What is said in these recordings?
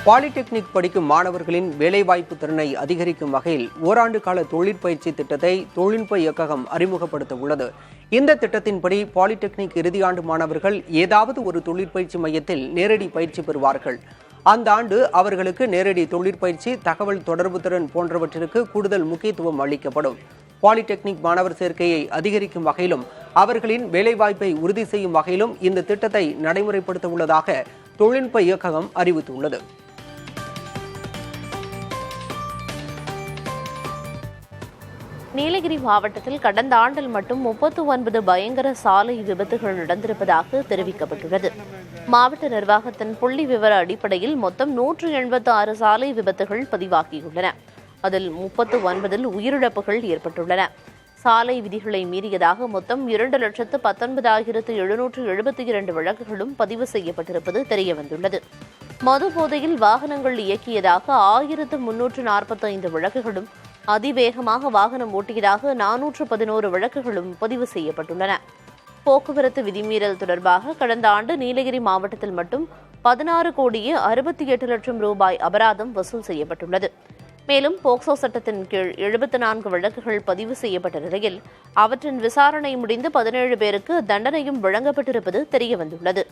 Polytechnic படிக்கும் மாணவர்களின் வேலைவாய்ப்பு திறனை அதிகரிக்கும் வகையில் ஓராண்டு கால தொழிற்பயிற்சி திட்டத்தை தொழில்நுட்ப இயக்ககம் அறிமுகப்படுத்த உள்ளது. இந்த திட்டத்தின்படி பாலிடெக்னிக் இறுதியாண்டு மாணவர்கள் ஏதாவது ஒரு தொழிற்பயிற்சி மையத்தில் நேரடி பயிற்சி பெறுவார்கள். அந்த ஆண்டு அவர்களுக்கு நேரடி தொழிற்பயிற்சி, தகவல் தொடர்பு திறன் போன்றவற்றிற்கு கூடுதல் முக்கியத்துவம் அளிக்கப்படும். பாலிடெக்னிக் மாணவர் சேர்க்கையை அதிகரிக்கும் வகையிலும் அவர்களின் வேலைவாய்ப்பை உறுதி செய்யும் வகையிலும் இந்த திட்டத்தை நடைமுறைப்படுத்த உள்ளதாக தொழில்நுட்ப இயக்ககம் அறிவித்துள்ளது. நீலகிரி மாவட்டத்தில் கடந்த ஆண்டில் மட்டும் 39 பயங்கர சாலை விபத்துகள் நடந்திருப்பதாக தெரிவிக்கப்பட்டுள்ளது. மாவட்ட நிர்வாகத்தின் புள்ளி விவர அடிப்படையில் மொத்தம் 186 சாலை விபத்துகள் பதிவாகியுள்ளன. அதில் 39 உயிரிழப்புகள் ஏற்பட்டுள்ளன. சாலை விதிகளை மீறியதாக மொத்தம் 2,19,772 வழக்குகளும் பதிவு செய்யப்பட்டிருப்பது தெரியவந்துள்ளது. மது போதையில் வாகனங்கள் இயக்கியதாக 1,345 வழக்குகளும், அதிவேகமாக வாகனம் ஓட்டியதாக 411 வழக்குகளும் பதிவு செய்யப்பட்டுள்ளன. போக்குவரத்து விதிமீறல் தொடர்பாக கடந்த ஆண்டு நீலகிரி மாவட்டத்தில் மட்டும் 16,68,00,000 ரூபாய் அபராதம் வசூல் செய்யப்பட்டுள்ளது. மேலும் போக்சோ சட்டத்தின் கீழ் 74 வழக்குகள் பதிவு செய்யப்பட்ட நிலையில் அவற்றின் விசாரணை முடிந்து 17 பேருக்கு தண்டனையும் வழங்கப்பட்டிருப்பது தெரியவந்துள்ளது.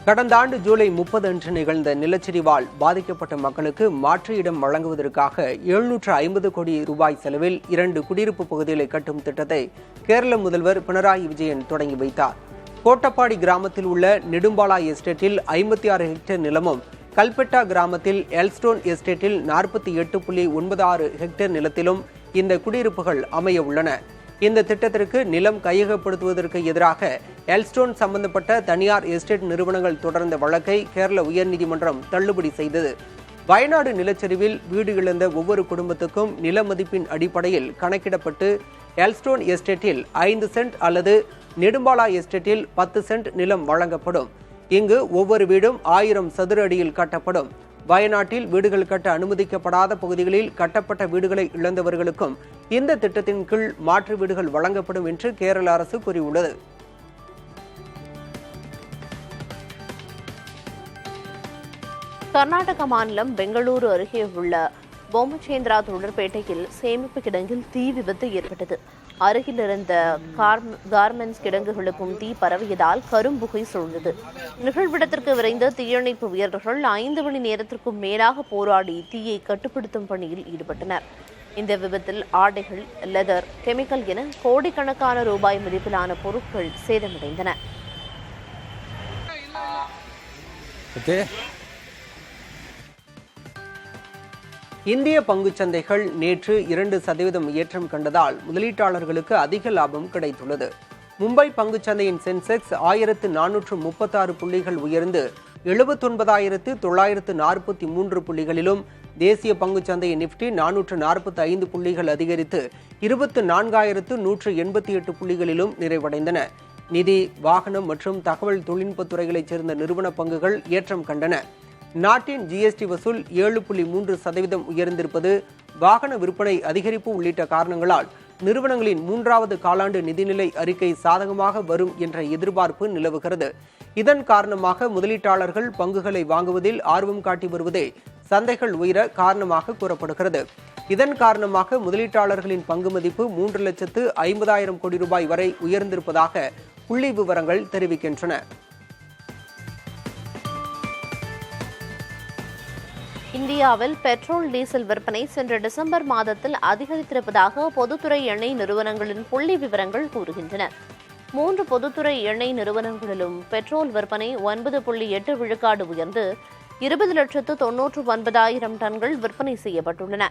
கடந்த ஆண்டு ஜூலை 30 அன்று நிகழ்ந்த நிலச்சரிவால் பாதிக்கப்பட்ட மக்களுக்கு மாற்று இடம் வழங்குவதற்காக 750 கோடி ரூபாய் செலவில் 2 குடியிருப்பு பகுதிகளை கட்டும் திட்டத்தை கேரள முதல்வர் பினராயி விஜயன் தொடங்கி வைத்தார். கோட்டப்பாடி கிராமத்தில் உள்ள நெடும்பாலா எஸ்டேட்டில் 56 ஹெக்டேர் நிலமும், கல்பெட்டா கிராமத்தில் எல்ஸ்டோன் எஸ்டேட்டில் 48.96 ஹெக்டேர் நிலத்திலும் இந்த குடியிருப்புகள் அமைய உள்ளன. இந்த திட்டத்திற்கு நிலம் கையகப்படுத்துவதற்கு எதிராக எல்ஸ்டோன் சம்பந்தப்பட்ட தனியார் எஸ்டேட் நிறுவனங்கள் தொடர்ந்த வழக்கை கேரள உயர்நீதிமன்றம் தள்ளுபடி செய்தது. வயநாடு நிலச்சரிவில் வீடு இழந்த ஒவ்வொரு குடும்பத்துக்கும் நில மதிப்பின் அடிப்படையில் கணக்கிடப்பட்டு எல்ஸ்டோன் எஸ்டேட்டில் 5 சென்ட் அல்லது நெடும்பாலா எஸ்டேட்டில் 10 சென்ட் நிலம் வழங்கப்படும். இங்கு ஒவ்வொரு வீடும் 1000 சதுர அடியில் கட்டப்படும். வயநாட்டில் வீடுகள் கட்ட அனுமதிக்கப்படாத பகுதிகளில் கட்டப்பட்ட வீடுகளை இழந்தவர்களுக்கும் இந்த திட்டத்தின் கீழ் மாற்று வீடுகள் வழங்கப்படும் என்று கேரள அரசு கூறியுள்ளது. கர்நாடக மாநிலம் பெங்களூரு அருகே உள்ள பொம்மச்சேந்திரா தொழிற்பேட்டையில் சேமிப்பு கிடங்கில் தீ விபத்து ஏற்பட்டது. அருகில் இருந்த கார்மெண்ட்ஸ் கிடங்குகளுக்கும் தீ பரவியதால் கரும்புகை சூழ்ந்தது. நிகழ்விடத்திற்கு விரைந்த தீயணைப்பு வீரர்கள் 5 மணி நேரத்திற்கும் மேலாக போராடி தீயை கட்டுப்படுத்தும் பணியில் ஈடுபட்டனர். இந்த விபத்தில் ஆடைகள், லெதர், கெமிக்கல் என கோடிக்கணக்கான ரூபாய் மதிப்பிலான பொருட்கள் சேதமடைந்தன. இந்திய பங்குச்சந்தைகள் நேற்று 2% ஏற்றம் கண்டதால் முதலீட்டாளர்களுக்கு அதிக லாபம் கிடைத்துள்ளது. மும்பை பங்குச்சந்தையின் சென்செக்ஸ் 1436 புள்ளிகள் உயர்ந்து 79,943 புள்ளிகளிலும், தேசிய பங்குச்சந்தையின் நிப்டி 445 புள்ளிகள் அதிகரித்து 24,188 புள்ளிகளிலும் நிறைவடைந்தன. நிதி, வாகனம் மற்றும் தகவல் தொழில்நுட்ப துறைகளைச் சேர்ந்த நிறுவன பங்குகள் ஏற்றம் கண்டன. நாட்டின் ஜிஎஸ்டி வசூல் 7.3% உயர்ந்திருப்பது, வாகன விற்பனை அதிகரிப்பு உள்ளிட்ட காரணங்களால் நிறுவனங்களின் 3வது காலாண்டு நிதிநிலை அறிக்கை சாதகமாக வரும் என்ற எதிர்பார்ப்பு நிலவுகிறது. இதன் காரணமாக முதலீட்டாளர்கள் பங்குகளை வாங்குவதில் ஆர்வம் காட்டி வருவதே சந்தைகள் உயர காரணமாக கூறப்படுகிறது. இதன் காரணமாக முதலீட்டாளர்களின் பங்கு மதிப்பு 3,50,000 கோடி ரூபாய் வரை உயர்ந்திருப்பதாக புள்ளி விவரங்கள் தெரிவிக்கின்றன. இந்தியாவில் பெட்ரோல், டீசல் விற்பனை சென்ற டிசம்பர் மாதத்தில் அதிகரித்திருப்பதாக பொதுத்துறை எண்ணெய் நிறுவனங்களின் புள்ளி விவரங்கள் கூறுகின்றன. 3 பொதுத்துறை எண்ணெய் நிறுவனங்களிலும் பெட்ரோல் விற்பனை 9.8 விழுக்காடு உயர்ந்து 20,99,000 டன்கள் விற்பனை செய்யப்பட்டுள்ளன.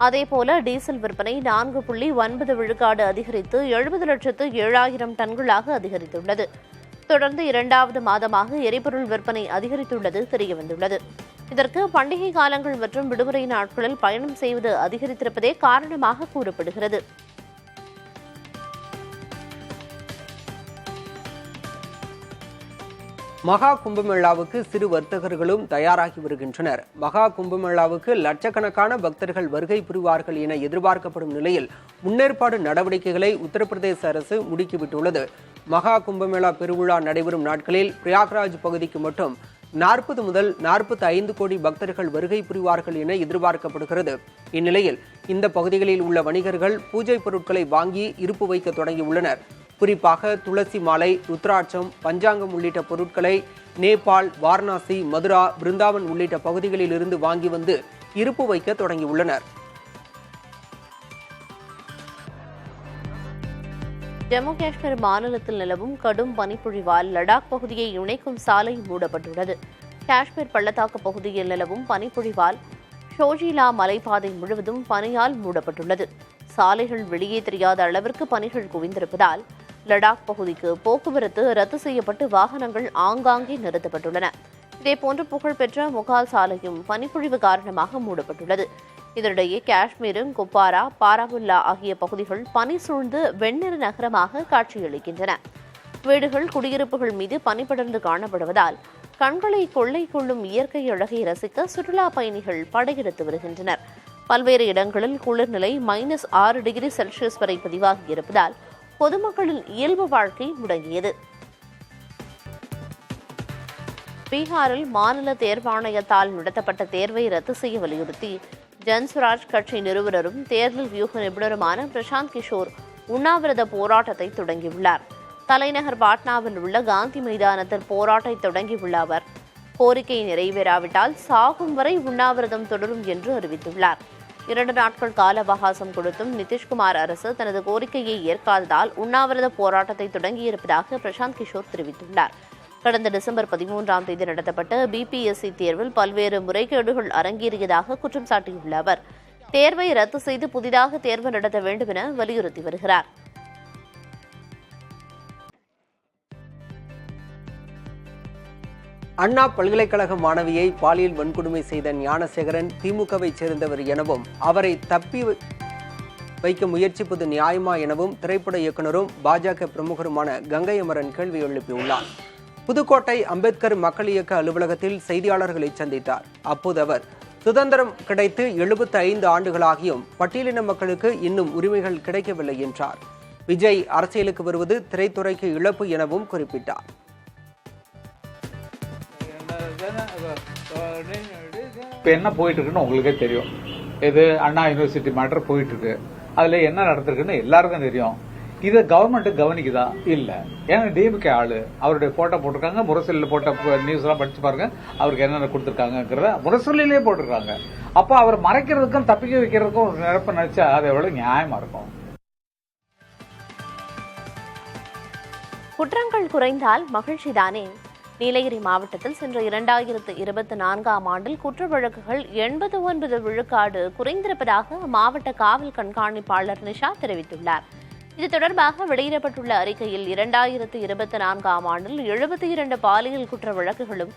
அதேபோல டீசல் விற்பனை 4.9 விழுக்காடு அதிகரித்து 70,07,000 டன்களாக அதிகரித்துள்ளது. தொடர்ந்து 2வது மாதமாக எரிபொருள் விற்பனை அதிகரித்துள்ளது தெரியவந்துள்ளது. இதற்கு பண்டிகை காலங்கள் மற்றும் விடுமுறை நாட்களில் பயணம் செய்வது அதிகரித்திருப்பதே காரணமாக கூறப்படுகிறது. மகா கும்பமேளாவுக்கு சிறு வர்த்தகர்களும் தயாராகி வருகின்றனர். மகா கும்பமேளாவுக்கு லட்சக்கணக்கான பக்தர்கள் வருகை புரிவார்கள் என எதிர்பார்க்கப்படும் நிலையில் முன்னேற்பாடு நடவடிக்கைகளை உத்தரப்பிரதேச அரசு முடுக்கிவிட்டுள்ளது. மகா கும்பமேளா பெருவிழா நடைபெறும் நாட்களில் பிரயாக்ராஜ் பகுதிக்கு மட்டும் 40 முதல் 45 கோடி பக்தர்கள் வருகை புரிவார்கள் என எதிர்பார்க்கப்படுகிறது. இந்நிலையில் இந்த பகுதிகளில் உள்ள வணிகர்கள் பூஜை பொருட்களை வாங்கி இருப்பு வைக்க தொடங்கியுள்ளனர். குறிப்பாக துளசி மாலை, ருத்ராட்சம், பஞ்சாங்கம் உள்ளிட்ட பொருட்களை நேபாள், வாரணாசி, மதுரா, பிருந்தாவன் உள்ளிட்ட பகுதிகளில் இருந்து வாங்கி வந்து இருப்பு வைக்க தொடங்கியுள்ளனர். ஜம்மு காஷ்மீர் மாநிலத்தில் நிலவும் கடும் பனிப்பொழிவால் லடாக் பகுதியை இணைக்கும் சாலை மூடப்பட்டுள்ளது. காஷ்மீர் பள்ளத்தாக்கு பகுதியில் நிலவும் பனிப்பொழிவால் ஷோஜிலா மலைப்பாதை முழுவதும் பனியால் மூடப்பட்டுள்ளது. சாலைகள் வெளியே தெரியாத அளவிற்கு பனிகள் குவிந்திருப்பதால் லடாக் பகுதிக்கு போக்குவரத்து ரத்து செய்யப்பட்டு வாகனங்கள் ஆங்காங்கே நிறுத்தப்பட்டுள்ளன. இதேபோன்று புகழ்பெற்ற முகால் சாலையும் பனிப்பொழிவு காரணமாக மூடப்பட்டுள்ளது. இதனிடையே காஷ்மீரும் குப்வாரா, பாராமுல்லா ஆகிய பகுதிகள் பனி சூழ்ந்து வெண்ணிற நகரமாக காட்சியளிக்கின்றன. வீடுகள், குடியிருப்புகள் மீது பனி படர்ந்து காணப்படுவதால் கண்களை கொள்ளை கொள்ளும் இயற்கை அழகை ரசிக்க சுற்றுலா பயணிகள் படையெடுத்து வருகின்றனர். பல்வேறு இடங்களில் குளிர்நிலை -6 டிகிரி செல்சியஸ் வரை பதிவாகியிருப்பதால் பொதுமக்களின் இயல்பு வாழ்க்கை முடங்கியது. பீகாரில் மாநில தேர்வாணையத்தால் நடத்தப்பட்ட தேர்வை ரத்து செய்ய வலியுறுத்தி ஜன்ஸ்வராஜ் கட்சி நிறுவனரும் தேர்தல் வியூக நிபுணருமான பிரசாந்த் கிஷோர் உண்ணாவிரத போராட்டத்தை தொடங்கியுள்ளார். தலைநகர் பாட்னாவில் உள்ள காந்தி மைதானத்தில் போராட்டத்தை தொடங்கியுள்ள அவர், கோரிக்கை நிறைவேறாவிட்டால் சாகும் வரை உண்ணாவிரதம் தொடரும் என்று அறிவித்துள்ளார். 2 நாட்கள் கால அவகாசம் கொடுத்தும் நிதிஷ்குமார் அரசு தனது கோரிக்கையை ஏற்காததால் உண்ணாவிரத போராட்டத்தை தொடங்கியிருப்பதாக பிரசாந்த் கிஷோர் தெரிவித்துள்ளார். கடந்த டிசம்பர் 13ஆம் தேதி நடத்தப்பட்ட பிபிஎஸ்சி தேர்வில் பல்வேறு முறைகேடுகள் அரங்கேறியதாக குற்றம் சாட்டியுள்ள அவர், தேர்வை ரத்து செய்து புதிதாக தேர்வு நடத்த வேண்டும் என வலியுறுத்தி வருகிறார். அண்ணா பல்கலைக்கழக மாணவியை பாலியல் வன்கொடுமை செய்த ஞானசேகரன் திமுகவை சேர்ந்தவர் எனவும் அவரை தப்பி வைக்க முயற்சிப்பது நியாயமா எனவும் திரைப்பட இயக்குநரும் பாஜக பிரமுகருமான கங்கை அமரன் கேள்வி எழுப்பியுள்ளார். புதுக்கோட்டை அம்பேத்கர் மக்கள் இயக்க அலுவலகத்தில் செய்தியாளர்களை சந்தித்தார். அப்போது அவர், சுதந்திரம் கிடைத்து 75 ஆண்டுகளாகியும் பட்டியலின மக்களுக்கு இன்னும் உரிமைகள் கிடைக்கவில்லை என்றார். விஜய் அரசியலுக்கு வருவது திரைத்துறைக்கு இழப்பு எனவும் குறிப்பிட்டார். இப்போ என்ன போயிட்டு இருக்குன்னு உங்களுக்கே தெரியும். இது அண்ணா யூனிவர்சிட்டி மேட்டர் போயிட்டு இருக்கு. அதுல என்ன நடந்திருக்குன்னு எல்லாருக்கும் தெரியும். இதை கவர்மெண்ட் கவனிக்குதா? இல்ல. ஏன்னா டிஎம்கே ஆளு அவருடைய போட்டோ போட்டிருக்காங்க. முரசொலியில் போட்ட நியூஸ் எல்லாம் படிச்சு பாருங்க. அவருக்கு என்னென்ன கொடுத்திருக்காங்கிறத முரசொலியிலே போட்டிருக்காங்க. அப்ப அவர் மறைக்கிறதுக்கும் தப்பிக்க வைக்கிறதுக்கும் ஒரு நிரப்ப நினைச்சா அது எவ்வளவு நியாயமா இருக்கும்? குற்றங்கள் குறைந்தால் மகிழ்ச்சிதானே? நீலகிரி மாவட்டத்தில் சென்ற 2024ஆம் ஆண்டில் குற்ற வழக்குகள் 89 விழுக்காடு குறைந்திருப்பதாக மாவட்ட காவல் கண்காணிப்பாளர் நிஷா தெரிவித்துள்ளார். இது தொடர்பாக வெளியிடப்பட்டுள்ள அறிக்கையில் 2024ஆம் ஆண்டில் 72 பாலியல் குற்ற வழக்குகளும்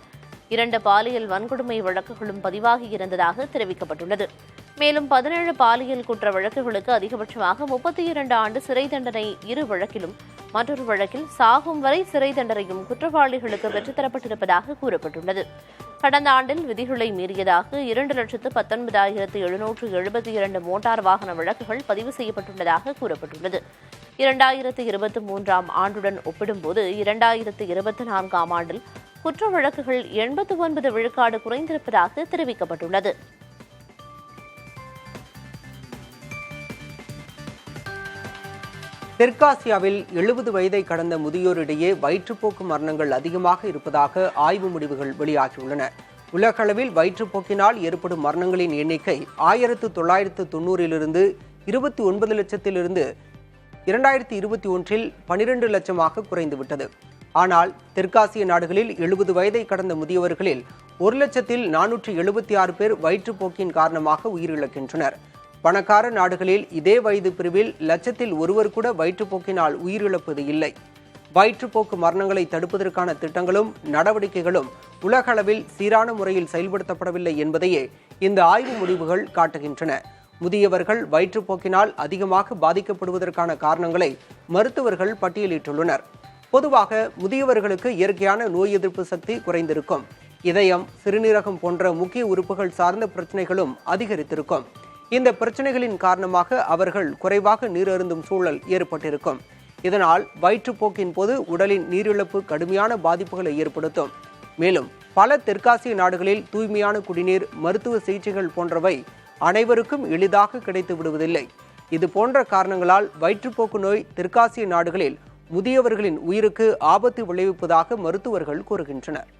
2 பாலியல் வன்கொடுமை வழக்குகளும் பதிவாகியிருந்ததாக தெரிவிக்கப்பட்டுள்ளது. மேலும் 17 பாலியல் குற்ற வழக்குகளுக்கு அதிகபட்சமாக 32 ஆண்டு சிறை தண்டனை 2 வழக்கிலும் மற்றொரு வழக்கில் சாகும் வரை சிறை தண்டனையும் குற்றவாளிகளுக்கு பெற்றுத்தரப்பட்டிருப்பதாக கூறப்பட்டுள்ளது. கடந்த ஆண்டில் விதிகளை மீறியதாக 2,19,772 மோட்டார் வாகன வழக்குகள் பதிவு செய்யப்பட்டுள்ளதாக கூறப்பட்டுள்ளது. 2023ஆம் ஆண்டுடன் ஒப்பிடும்போது 2024ஆம் ஆண்டில் குற்ற வழக்குகள் 89 விழுக்காடு குறைந்திருப்பதாக தெரிவிக்கப்பட்டுள்ளது. தெற்காசியாவில் 70 வயதை கடந்த முதியோரிடையே வயிற்றுப்போக்கு மரணங்கள் அதிகமாக இருப்பதாக ஆய்வு முடிவுகள் வெளியாகியுள்ளன. உலகளவில் வயிற்றுப்போக்கினால் ஏற்படும் மரணங்களின் எண்ணிக்கை 1990 29 லட்சத்திலிருந்து 2021 12 லட்சமாக குறைந்துவிட்டது. ஆனால் தெற்காசிய நாடுகளில் 70 வயதை கடந்த முதியவர்களில் 1,476 பேர் வயிற்றுப்போக்கின் காரணமாக உயிரிழக்கின்றனர். பணக்கார நாடுகளில் இதே வயது பிரிவில் லட்சத்தில் ஒருவர் கூட வயிற்றுப்போக்கினால் உயிரிழப்பது இல்லை. வயிற்றுப்போக்கு மரணங்களை தடுப்பதற்கான திட்டங்களும் நடவடிக்கைகளும் உலக அளவில் சீரான முறையில் செயல்படுத்தப்படவில்லை என்பதையே இந்த ஆய்வு முடிவுகள் காட்டுகின்றன. முதியவர்கள் வயிற்றுப்போக்கினால் அதிகமாக பாதிக்கப்படுவதற்கான காரணங்களை மருத்துவர்கள் பட்டியலிட்டுள்ளனர். பொதுவாக முதியவர்களுக்கு இயற்கையான நோய் எதிர்ப்பு சக்தி குறைந்திருக்கும். இதயம், சிறுநீரகம் போன்ற முக்கிய உறுப்புகள் சார்ந்த பிரச்சனைகளும் அதிகரித்திருக்கும். இந்த பிரச்சனைகளின் காரணமாக அவர்கள் குறைவாக நீர் அருந்தும் சூழல் ஏற்பட்டிருக்கும். இதனால் வயிற்றுப்போக்கின் போது உடலின் நீரிழப்பு கடுமையான பாதிப்புகளை ஏற்படுத்தும். மேலும் பல தெற்காசிய நாடுகளில் தூய்மையான குடிநீர், மருத்துவ சிகிச்சைகள் போன்றவை அனைவருக்கும் எளிதாக கிடைத்து விடுவதில்லை. இது போன்ற காரணங்களால் வயிற்றுப்போக்கு நோய் தெற்காசிய நாடுகளில் முதியவர்களின் உயிருக்கு ஆபத்து விளைவிப்பதாக மருத்துவர்கள் கூறுகின்றனர்.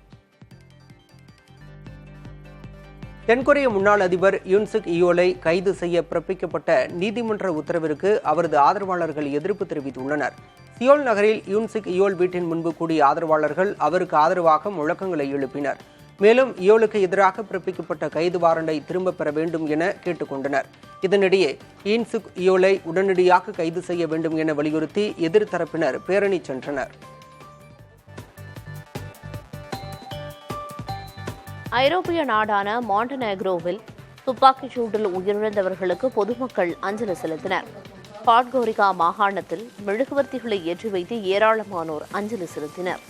தென்கொரிய முன்னாள் அதிபர் யூன் சுக் இயோலை கைது செய்ய பிறப்பிக்கப்பட்ட நீதிமன்ற உத்தரவிற்கு அவரது ஆதரவாளர்கள் எதிர்ப்பு தெரிவித்துள்ளனர். சியோல் நகரில் யூன் சுக் இயோல் வீட்டின் முன்பு கூடிய ஆதரவாளர்கள் அவருக்கு ஆதரவாக முழக்கங்களை எழுப்பினர். மேலும் இயோலுக்கு எதிராக பிறப்பிக்கப்பட்ட கைது வாரண்டை திரும்பப் பெற வேண்டும் என கேட்டுக்கொண்டனர். இதனிடையே யூன் சுக் இயோலை உடனடியாக கைது செய்ய வேண்டும் என வலியுறுத்தி எதிர்த்தரப்பினர் பேரணி சென்றனர். ஐரோப்பிய நாடான மாண்டனெக்ரோவில் துப்பாக்கிச் சூட்டில் உயிரிழந்தவர்களுக்கு பொதுமக்கள் அஞ்சலி செலுத்தினர். பாட்கோரிகா மாகாணத்தில் மெழுகுவர்த்திகளை ஏற்றி வைத்து ஏராளமானோர் அஞ்சலி செலுத்தினர்.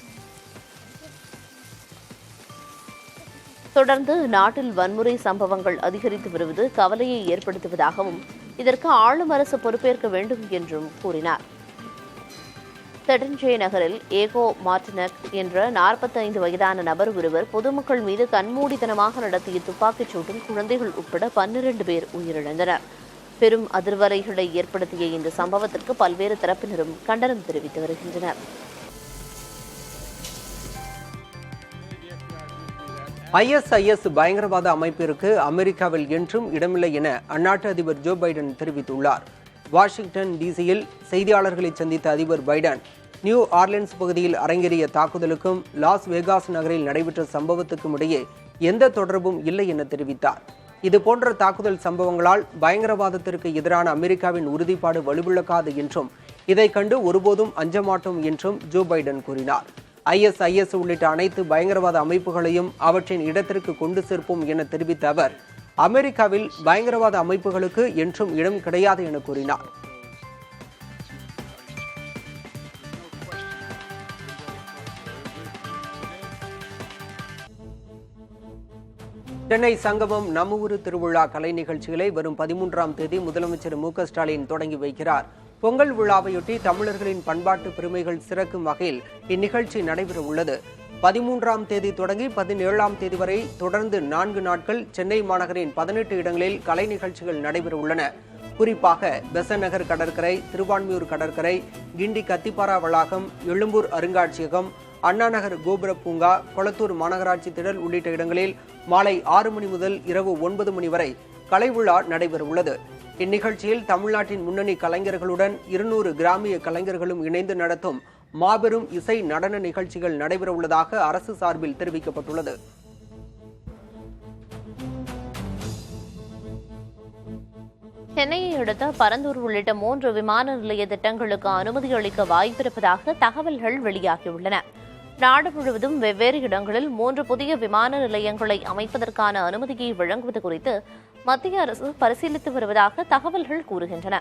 தொடர்ந்து நாட்டில் வன்முறை சம்பவங்கள் அதிகரித்து வருவது கவலையை ஏற்படுத்துவதாகவும் இதற்கு ஆளும் அரசு பொறுப்பேற்க வேண்டும் என்றும் கூறினார். தெடன்ஜே நகரில் ஏகோ மார்டினக் என்ற 45 வயதான நபர் ஒருவர் பொதுமக்கள் மீது கண்மூடித்தனமாக நடத்திய துப்பாக்கிச் சூட்டில் குழந்தைகள் உட்பட 12 பேர் உயிரிழந்தனர். பெரும் அதிர்வலைகளை ஏற்படுத்திய இந்த சம்பவத்திற்கு பல்வேறு தரப்பினரும் கண்டனம் தெரிவித்து வருகின்றனர். ISIS பயங்கரவாத அமைப்பிற்கு அமெரிக்காவில் என்றும் இடமில்லை என அந்நாட்டு அதிபர் ஜோ பைடன் தெரிவித்துள்ளார். வாஷிங்டன் டிசியில் செய்தியாளர்களை சந்தித்த அதிபர் பைடன் நியூ ஆர்லின்ஸ் பகுதியில் அரங்கேறிய தாக்குதலுக்கும் லாஸ் வேகாஸ் நகரில் நடைபெற்ற சம்பவத்துக்கும் இடையே எந்த தொடர்பும் இல்லை என தெரிவித்தார். இதுபோன்ற தாக்குதல் சம்பவங்களால் பயங்கரவாதத்திற்கு எதிரான அமெரிக்காவின் உறுதிப்பாடு வலுவிழக்காது என்றும் இதை கண்டு ஒருபோதும் அஞ்சமாட்டோம் என்றும் ஜோ பைடன் கூறினார். ISIS உள்ளிட்ட அனைத்து பயங்கரவாத அமைப்புகளையும் அவற்றின் இடத்திற்கு கொண்டு சேர்ப்போம் என தெரிவித்த அவர் அமெரிக்காவில் பயங்கரவாத அமைப்புகளுக்கு என்றும் இடம் கிடையாது என கூறினார். சென்னை சங்கமம் நம்ம ஊரு திருவிழா கலை நிகழ்ச்சிகளை வரும் 13ஆம் தேதி முதலமைச்சர் மு.க. ஸ்டாலின் தொடங்கி வைக்கிறார். பொங்கல் விழாவையொட்டி தமிழர்களின் பண்பாட்டு பெருமைகள் சிறக்கும் வகையில் இந்நிகழ்ச்சி நடைபெற உள்ளது. 13ஆம் தேதி தொடங்கி 17ஆம் தேதி வரை தொடர்ந்து 4 நாட்கள் சென்னை மாநகரின் 18 இடங்களில் கலை நிகழ்ச்சிகள் நடைபெற உள்ளன. குறிப்பாக பெசன்ட் நகர் கடற்கரை, திருவான்மியூர் கடற்கரை, கிண்டி கத்திப்பாரா வளாகம், எழும்பூர் அருங்காட்சியகம், அண்ணா நகர் கோபுர பூங்கா, கொளத்தூர் மாநகராட்சி திடல் உள்ளிட்ட இடங்களில் மாலை 6 மணி முதல் இரவு 9 மணி வரை கலை விழா நடைபெற உள்ளது. இந்நிகழ்ச்சியில் தமிழ்நாட்டின் முன்னணி கலைஞர்களுடன் 200 கிராமிய கலைஞர்களும் இணைந்து நடத்தும் மாபெரும் இசை நடன நிகழ்ச்சிகள் நடைபெற உள்ளதாக அரசு சார்பில் தெரிவிக்கப்பட்டுள்ளது. சென்னையை அடுத்த பரந்தூர் உள்ளிட்ட 3 விமான நிலைய திட்டங்களுக்கு அனுமதி அளிக்க வாய்ப்பிருப்பதாக தகவல்கள் வெளியாகியுள்ளன. நாடு முழுவதும் வெவ்வேறு இடங்களில் 3 புதிய விமான நிலையங்களை அமைப்பதற்கான அனுமதியை வழங்குவது குறித்து மத்திய அரசு பரிசீலித்து வருவதாக தகவல்கள் கூறுகின்றன.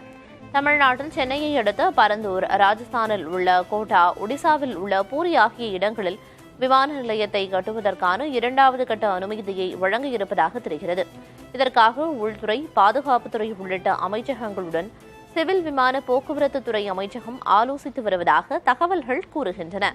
தமிழ்நாட்டில் சென்னையை அடுத்த பரந்தூர், ராஜஸ்தானில் உள்ள கோட்டா, ஒடிசாவில் உள்ள பூரி ஆகிய இடங்களில் விமான நிலையத்தை கட்டுவதற்கான 2வது கட்ட அனுமதியை வழங்க இருப்பதாக தெரிகிறது. இதற்காக உள்துறை, பாதுகாப்புத்துறை உள்ளிட்ட அமைச்சகங்களுடன் சிவில் விமான போக்குவரத்து துறை அமைச்சகம் ஆலோசித்து வருவதாக தகவல்கள் கூறுகின்றன.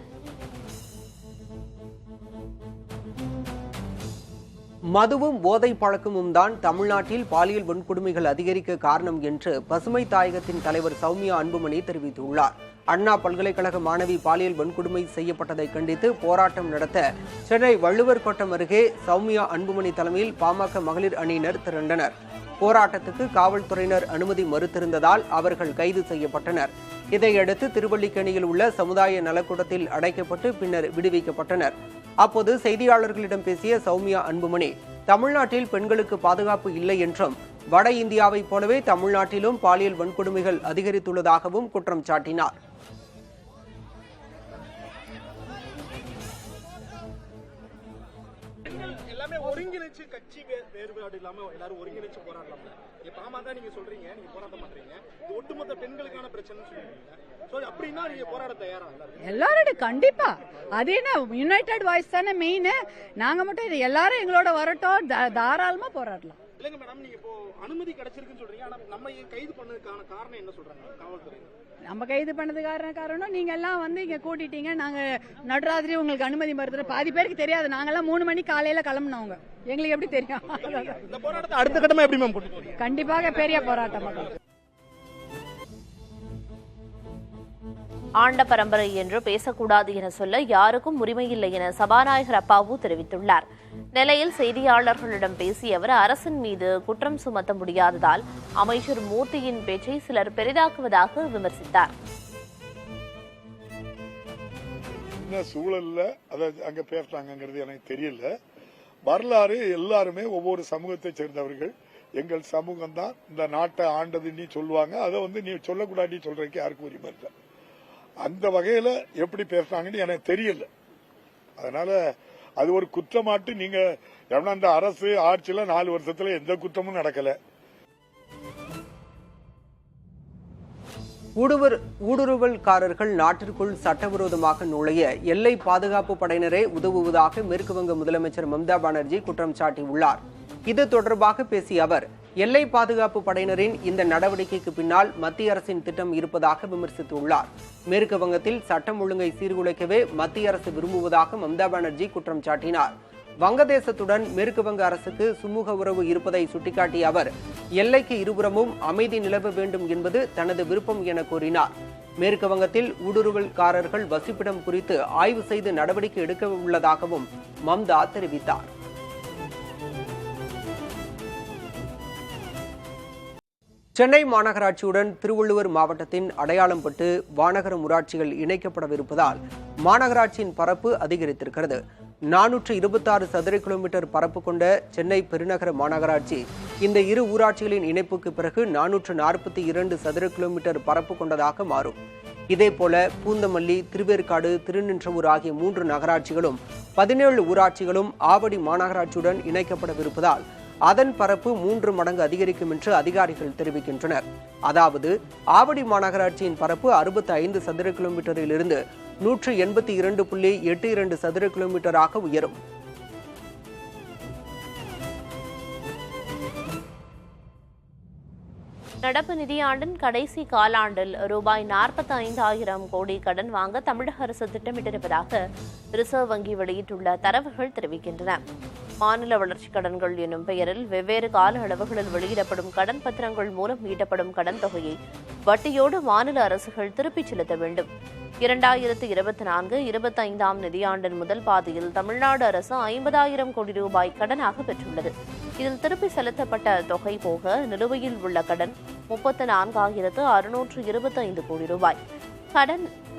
மதுவும் போதை பழக்கமும் தான் தமிழ்நாட்டில் பாலியல் வன்கொடுமைகள் அதிகரிக்க காரணம் என்று பசுமை தாயகத்தின் தலைவர் சௌமியா அன்புமணி தெரிவித்துள்ளார். அண்ணா பல்கலைக்கழக மாணவி பாலியல் வன்கொடுமை செய்யப்பட்டதை கண்டித்து போராட்டம் நடத்த சென்னை வள்ளுவர் கோட்டம் அருகே சௌமியா அன்புமணி தலைமையில் பாமக மகளிர் அணியினர் திரண்டனர். போராட்டத்துக்கு காவல்துறையினர் அனுமதி மறுத்திருந்ததால் அவர்கள் கைது செய்யப்பட்டனர். இதையடுத்து திருவல்லிக்கேணியில் உள்ள சமுதாய நலக்கூடத்தில் அடைக்கப்பட்டு பின்னர் விடுவிக்கப்பட்டனர். அப்போது செய்தியாளர்களிடம் பேசிய சௌமியா அன்புமணி தமிழ்நாட்டில் பெண்களுக்கு பாதுகாப்பு இல்லை என்றும் வட இந்தியாவைப் போலவே தமிழ்நாட்டிலும் பாலியல் வன்கொடுமைகள் அதிகரித்துள்ளதாகவும் குற்றம் சாட்டினார். ஒருங்கிணைச்சு கட்சி வேறுபாடு இல்லாம எல்லாரும் ஒருங்கிணைச்சு போராடலாம்ல. பாமக நீங்க சொல்றீங்க, நீங்க போராட்டம் பண்றீங்க, இது ஒட்டுமொத்த பெண்களுக்கான பிரச்சனை சொல்றீங்க. சோ அப்படின்னா நீங்க போராட தயாரா? எல்லாரோட கண்டிப்பா அது என்ன யுனைடெட் வாய்ஸ் தானே மெயின். நாங்க மட்டும் இது எல்லாரும் எங்களோட வரட்டும், தாராளமா போராடலாம். இல்லைங்க மேடம், நீங்க இப்போ அனுமதி கிடைச்சிருக்குன்னு சொல்றீங்க. ஆனா நம்ம ஏன் கைது பண்ணதுக்கான காரணம் என்ன சொல்றாங்க காவல்துறை? நம்ம கைது பண்ணது காரணம் நீங்க எல்லாம் இங்க கூட்டிட்டீங்க, நாங்க நடுராத்திரி உங்களுக்கு அனுமதி மறுத்துற பாதி பேருக்கு தெரியாது. நாங்கெல்லாம் 3 மணி காலையில கிளம்பினவங்க, எங்களுக்கு எப்படி தெரியும்? இந்த போராட்டத்தை அடுத்த கட்டமா எப்படி மேம் கொண்டு போறீங்க? கண்டிப்பாக பெரிய போராட்டம். ஆண்ட பரம்பரை என்று பேசக்கூடாது என சொல்ல யாருக்கும் உரிமையில்லை என சபாநாயகர் அப்பாவு தெரிவித்துள்ளார். நெல்லையில் செய்தியாளர்களிடம் பேசிய அவர், அரசின் மீது குற்றம் சுமத்த முடியாததால் அமைச்சர் மூர்த்தியின் பேச்சை சிலர் பெரிதாக்குவதாக விமர்சித்தார். சூழல்ல அதை அங்க பேசுறாங்கிறது எனக்கு தெரியல. வரலாறு எல்லாருமே ஒவ்வொரு சமூகத்தை சேர்ந்தவர்கள். எங்கள் சமூகம் தான் இந்த நாட்டை ஆண்டதுன்னு சொல்லுவாங்க. அதை நீ சொல்லக்கூடாது சொல்றதுக்கு யாருக்கும் உரிமை இல்லை. அந்த வகையில எப்படி பேசுறாங்கன்னு எனக்கு தெரியல. அதனால அது ஒரு குற்றமாட்டு நீங்க அந்த அரசு ஆட்சியில 4 வருஷத்துல எந்த குற்றமும் நடக்கல. ஊடுருவல்காரர்கள் நாட்டிற்குள் சட்டவிரோதமாக நுழைய எல்லை பாதுகாப்பு படையினரே உதவுவதாக மேற்குவங்க முதலமைச்சர் மம்தா பானர்ஜி குற்றம் சாட்டியுள்ளார். இது தொடர்பாக பேசிய அவர், எல்லை பாதுகாப்பு படையினரின் இந்த நடவடிக்கைக்கு பின்னால் மத்திய அரசின் திட்டம் இருப்பதாக விமர்சித்துள்ளார். மேற்கு வங்கத்தில் சட்டம் ஒழுங்கை சீர்குலைக்கவே மத்திய அரசு விரும்புவதாக மம்தா பானர்ஜி குற்றம் சாட்டினார். வங்கதேசத்துடன் மேற்கு வங்க அரசுக்கு சுமூக உறவு இருப்பதை சுட்டிக்காட்டிய அவர், எல்லைக்கு இருபுறமும் அமைதி நிலவ வேண்டும் என்பது தனது விருப்பம் என கூறினார். மேற்கு வங்கத்தில் ஊடுருவல்காரர்கள் வசிப்பிடம் குறித்து ஆய்வு செய்து நடவடிக்கை எடுக்க உள்ளதாகவும் மம்தா தெரிவித்தார். சென்னை மாநகராட்சியுடன் திருவள்ளுவர் மாவட்டத்தின் அடையாளம் பட்டு வானகரம் ஊராட்சிகள் இணைக்கப்படவிருப்பதால் மாநகராட்சியின் பரப்பு அதிகரித்திருக்கிறது. 426 சதுர கிலோமீட்டர் பரப்பு கொண்ட சென்னை பெருநகர மாநகராட்சி இந்த இரு ஊராட்சிகளின் இணைப்புக்கு பிறகு 442 சதுர கிலோமீட்டர் பரப்பு கொண்டதாக மாறும். இதேபோல பூந்தமல்லி, திருவேற்காடு, திருநின்றவூர் ஆகிய 3 நகராட்சிகளும் 17 ஊராட்சிகளும் ஆவடி மாநகராட்சியுடன் இணைக்கப்படவிருப்பதால் அதன் பரப்பு 3 மடங்கு அதிகரிக்கும் என்று அதிகாரிகள் தெரிவிக்கின்றனர். அதாவது ஆவடி மாநகராட்சியின் பரப்பு 65 சதுர கிலோமீட்டரில் இருந்து 182.82 சதுர கிலோமீட்டராக உயரும். நடப்பு நிதியாண்டின் கடைசி காலாண்டில் ரூபாய் 45,000 கோடி கடன் வாங்க தமிழக அரசு திட்டமிட்டிருப்பதாக ரிசர்வ் வங்கி வெளியிட்டுள்ள தரவுகள் தெரிவிக்கின்றன. மாநில வளர்ச்சிக் கடன்கள் எனும் பெயரில் வெவ்வேறு கால அளவுகளில் வெளியிடப்படும் கடன் பத்திரங்கள் மூலம் ஈட்டப்படும் கடன் தொகையை வட்டியோடு மாநில அரசுகள் திருப்பிச் செலுத்த வேண்டும். 2024-25 நிதியாண்டின் முதல் பாதியில் தமிழ்நாடு அரசு 50,000 கோடி ரூபாய் கடனாக பெற்றுள்ளது. இதில் திருப்பி செலுத்தப்பட்ட தொகை போக நிலுவையில் உள்ள கடன் 34,625 கோடி ரூபாய்.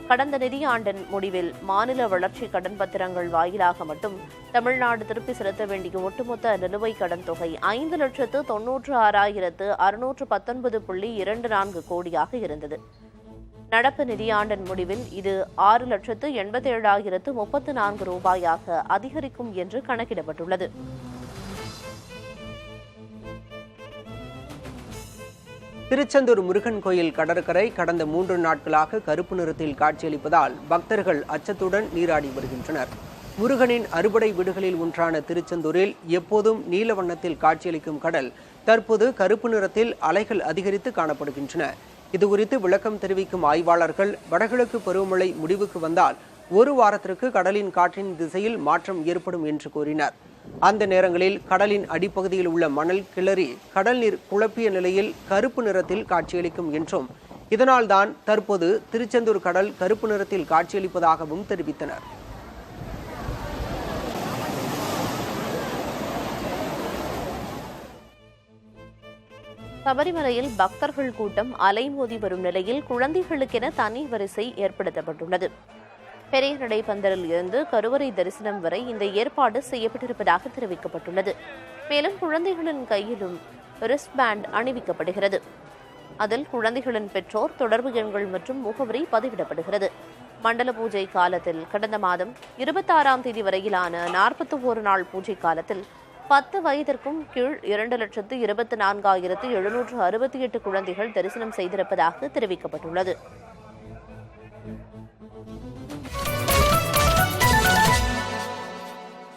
கடந்த நிதியாண்டின் முடிவில் மாநில வளர்ச்சி கடன் பத்திரங்கள் வாயிலாக மட்டும் தமிழ்நாடு திருப்பி செலுத்த வேண்டிய ஒட்டுமொத்த நிலுவைக் கடன் தொகை 5,96,619.24 கோடியாக இருந்தது. நடப்பு நிதியாண்டின் முடிவில் இது 6,87,034 ரூபாயாக அதிகரிக்கும் என்று கணக்கிடப்பட்டுள்ளது. திருச்செந்தூர் முருகன் கோயில் கடற்கரை கடந்த 3 நாட்களாக கருப்பு நிறத்தில் காட்சியளிப்பதால் பக்தர்கள் அச்சத்துடன் நீராடி வருகின்றனர். முருகனின் அறுபடை வீடுகளில் ஒன்றான திருச்செந்தூரில் எப்போதும் நீல வண்ணத்தில் காட்சியளிக்கும் கடல் தற்போது கருப்பு நிறத்தில் அலைகள் அதிகரித்து காணப்படுகின்றன. இதுகுறித்து விளக்கம் தெரிவிக்கும் ஆய்வாளர்கள், வடகிழக்கு பருவமழை முடிவுக்கு வந்தால் 1 வாரத்திற்கு கடலின் காற்றின் திசையில் மாற்றம் ஏற்படும் என்று கூறினர். அந்த நேரங்களில் கடலின் அடிப்பகுதியில் உள்ள மணல் கிளறி கடல் நீர் குழப்பிய நிலையில் கருப்பு நிறத்தில் காட்சியளிக்கும் என்றும், இதனால்தான் தற்போது திருச்செந்தூர் கடல் கருப்பு நிறத்தில் காட்சியளிப்பதாகவும் தெரிவித்தனர். சபரிமலையில் பக்தர்கள் கூட்டம் அலைமோதி வரும் நிலையில் குழந்தைகளுக்கென தனி வரிசை ஏற்படுத்தப்பட்டுள்ளது. பெரிய நடை பந்தலில் இருந்து கருவறை தரிசனம் வரை இந்த ஏற்பாடு செய்யப்பட்டிருப்பதாக தெரிவிக்கப்பட்டுள்ளது. மேலும் குழந்தைகளின் கையிலும் ரிஸ்ட்பேண்ட் அணிவிக்கப்படுகிறது. அதில் குழந்தைகளின் பெற்றோர், தொடர்பு எண்கள் மற்றும் முகவரி பதிவிடப்படுகிறது. மண்டல பூஜை காலத்தில் கடந்த மாதம் 26ஆம் தேதி வரையிலான 41 நாள் பூஜை காலத்தில் 10 வயதிற்கும் கீழ் 2,24,768 குழந்தைகள் தரிசனம் செய்திருப்பதாக தெரிவிக்கப்பட்டுள்ளது.